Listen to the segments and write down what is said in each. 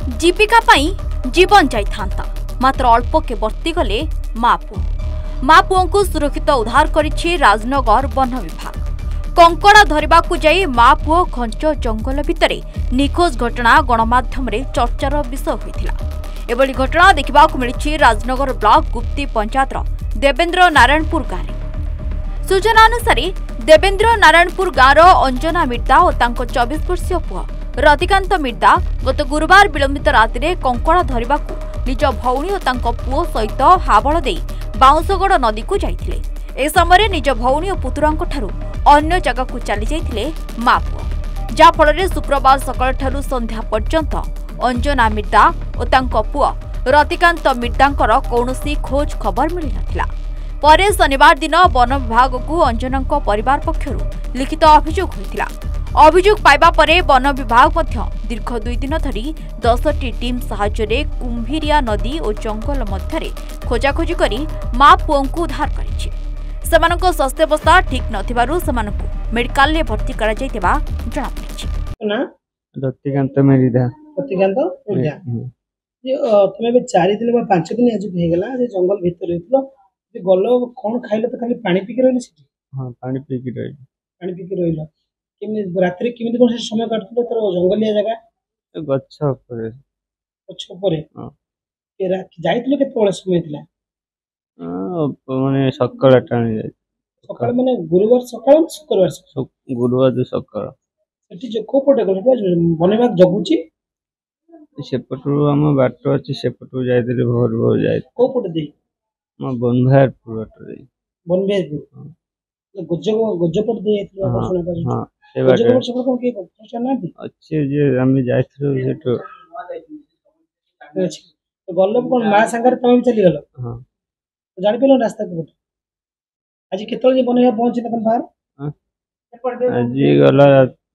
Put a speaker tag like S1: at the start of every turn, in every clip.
S1: जीविका पाई जीवन जाइथांता मात्र अल्पके वर्ती गले माँ पुओ को सुरक्षित उद्धार करिछि राजनगर वन विभाग। कंकड़ा धरिबा को जाई माँ पुओ घंच जंगल भितरे निखोज घटना गणमाध्यम चर्चार विषय होइथिला। एभली घटना देखा मिली राजनगर ब्लॉक गुप्ती पंचायतर देवेंद्र नारायणपुर गाँव। सूचना अनुसार देवेंद्र नारायणपुर गाँवर अंजना मिर्दा और 24 वर्षीय पुआ रतिकांत मिर्दा गत गुरुवार विलंबित राति कंकड़ा धरिबा निज भौणी और पुओ सहित हाबल दे बाउंसगड़ नदी को जाइथिले। ए समय निज भौणी और पुतुरांक ठारू अन्य जगह को चली जाइथिले माँ पुओ, जा फल शुक्रवार सकाळ ठारू संध्या पर्यंत अंजना मिर्दा और पुओ रतिकांत मिर्दांकर कौनसी खोज खबर मिली नथिला। परे शनिवार दिन वन विभाग को अंजना परिवार पक्षरु लिखित अभियोग होइतिला। अभियोग पाइबा परे वन विभाग मध्य दीर्घ 2 दिन धरी 10टी टीम साहाय्य कुंभिरिया नदी और जंगल मध्य खोजाखोजी करी माँ पुओं को उद्धार करिछि। सेमानक स्वास्थ्यावस्था ठीक नथिबारु सेमानकु मेडिकल ले भर्ती करा जायतिबा जणा पड़िछि।
S2: ना
S3: रतिकांत मेरिदा
S2: ये तुमे बे 4 दिन बा 5 दिन आज हे गेला जे जंगल भीतर रहतलो जे गलो कोन खाइलो त खाली पानी पी के रहली सिटी।
S3: हां पानी पी के
S2: रहलो केमे रात्रि केमे कोन समय काटतो तर जंगलिया जगह गच्छ परे
S3: हां
S2: के जाइतलो केते बळे समय थिला
S3: माने सकाळ टाणी जाय
S2: सकाळ माने गुरुवार सकाळ शुक्रवार
S3: गुरुवार सकाळ
S2: सेठी जे को पटे गलो बनेबाक जगुची
S3: सेपटू आम बाट अच्छी सेपटू जाइए भोर भोर जाए
S2: को पटे दे
S3: बनभारपुर बाट दे
S2: बनभारपुर गजपट दे
S3: हां से बाट
S2: गजपट सब कोन के पहचान ना दी
S3: अच्छे जे हम जाइथरो सेटो
S2: अच्छा तो गल्लो कोन मा संगर तमे चली गेलो
S3: हां
S2: तो जानि पेलो रास्ता को आज केतल जे बने पहुंची न तम बाहर
S3: आज गला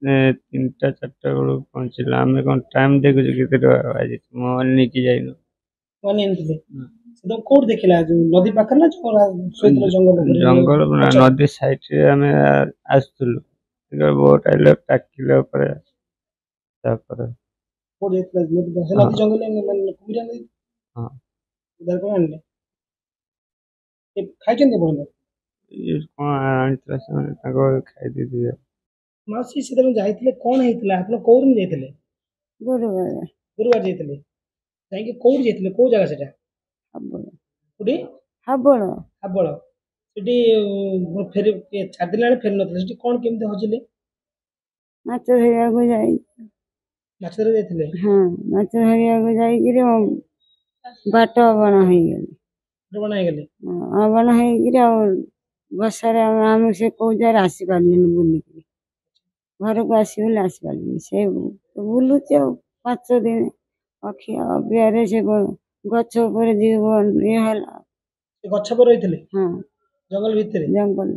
S3: 3टा 4टा बेलू पहुंचला आम कौन टाइम देखु केते आज मोबाइल लेके जाइनो
S2: माने एंतले तो कोड देखिला जो नदी पाखर ना जो सोइतलो
S3: जंगल नदी साइड रे हमें आस्तुल एकर बोट आइले टाकिले ऊपर तापर
S2: कोड देखला नदी जंगल में कुबिरा नदी
S3: हां
S2: उधर को आनले ए खाइचन दे बोल
S3: ये कोन आंतरा से ताको खाइ दी दिया
S2: मासी से तमे जाइतले कोन हेतले आपन कोर में जाइतले गुरुवार जाइतले जाई के कोर जाइतले को जगह सेटा
S4: हबळ
S2: कुडी हबळ सिटी फेर के 4 दिन लाने फेर नतले सिटी कोन केमते होजिले
S4: माछ धरिया को जाई
S2: माछ धरि जाइतले
S4: हां माछ धरिया को जाई कि बाट बना है गेले
S2: बना गेले
S4: हां बना है कि बसरे हम से को जा राशि पालिन बुली घर को आसले से बुलू 5 दिन अखिया बिहारे से गछ पर जीवन ये हला
S2: गछ पर रहितले
S4: हां
S2: जंगल भीतर
S4: जंगल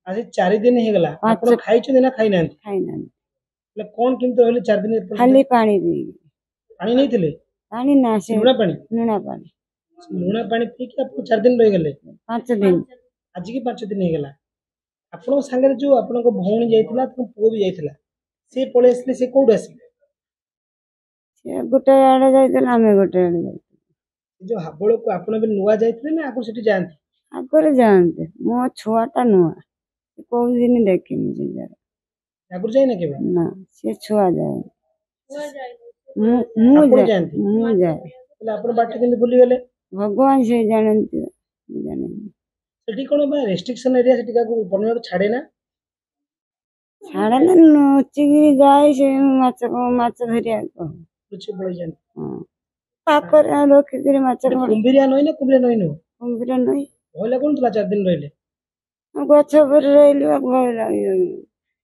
S2: आज 4 दिन हे गेला आपण खाइछ ना खाइ ना ले कोन किंतु होले 4 दिन
S4: खाली पानी
S2: नहीं थिले
S4: पानी ना से
S2: लुणा पानी पी के आपण 4 दिन रह गेले
S4: 5 दिन
S2: आज की 5 दिन हे गेला आपण संगे जो आपण को भौणी जाइतला तो पुओ भी जाइतला से पळे असले से कोड असले
S4: से गोटे आड़े जाइतला हमें गोटे आड़े जाइतला
S2: जो हाबळ को आपण भी नुवा जाइतले ना आको सेठी जानते
S4: आगरे जानते मो छुआटा नुवा को दिन देखिनी जे जरा
S2: आगुर जाय ना केबे
S4: ना से छुआ जाए
S2: मु जाए
S4: तले
S2: आपण बाटे केन भूली गेले
S4: भगवान से जानते
S2: सेठी कोन बा रेस्ट्रिक्शन एरिया सेठी का बनवा छाड़े ना
S4: चिगिरी जाए से माछ धरिया को
S2: कुछ बोल जान
S4: हां पाकर लोक के माछ
S2: कुंभिरिया नई ना कुंभिरिया नई नो
S4: कुंभिरिया नई
S2: होले कोन तला 4 दिन रहले
S4: गछ पर रहली भय लागियो।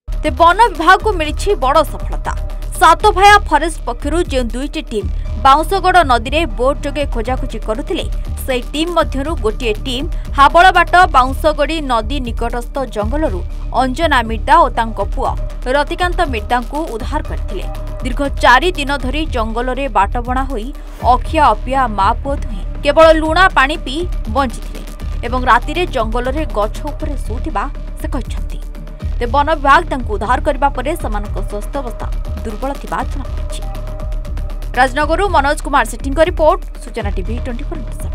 S1: ते वन विभाग को मिली बड़ सफलता। सातभाया फॉरेस्ट पक्षरु जे 2टी टीम बाउंसगड़ नदी रे बोट जोगे खोजाखोजी करुथिले से टीम मध्यरु गोटे टीम हाबळबाट बाउंसगड़ी नदी निकटस्थ जंगलरू अंजना मिर्दा और तांको पुआ रतिकांत मिर्दा को उद्धार करथिले। दीर्घ 4 दिन धरी जंगल रे बाट बणा होई अखिया अपिया माँ पुओ दुहे केवल लुणा पानी पी बंचिथिले एवं राति रे जंगल रे गछ ऊपर सुतिबा से कहछथि। ते वन विभाग तांको उद्धार करबा परे समानक स्वास्थ्यावस्था दुर्बल थिबा जणापड़िछि। राजनगर मनोज कुमार सेठी रिपोर्ट सूचना टीवी 24।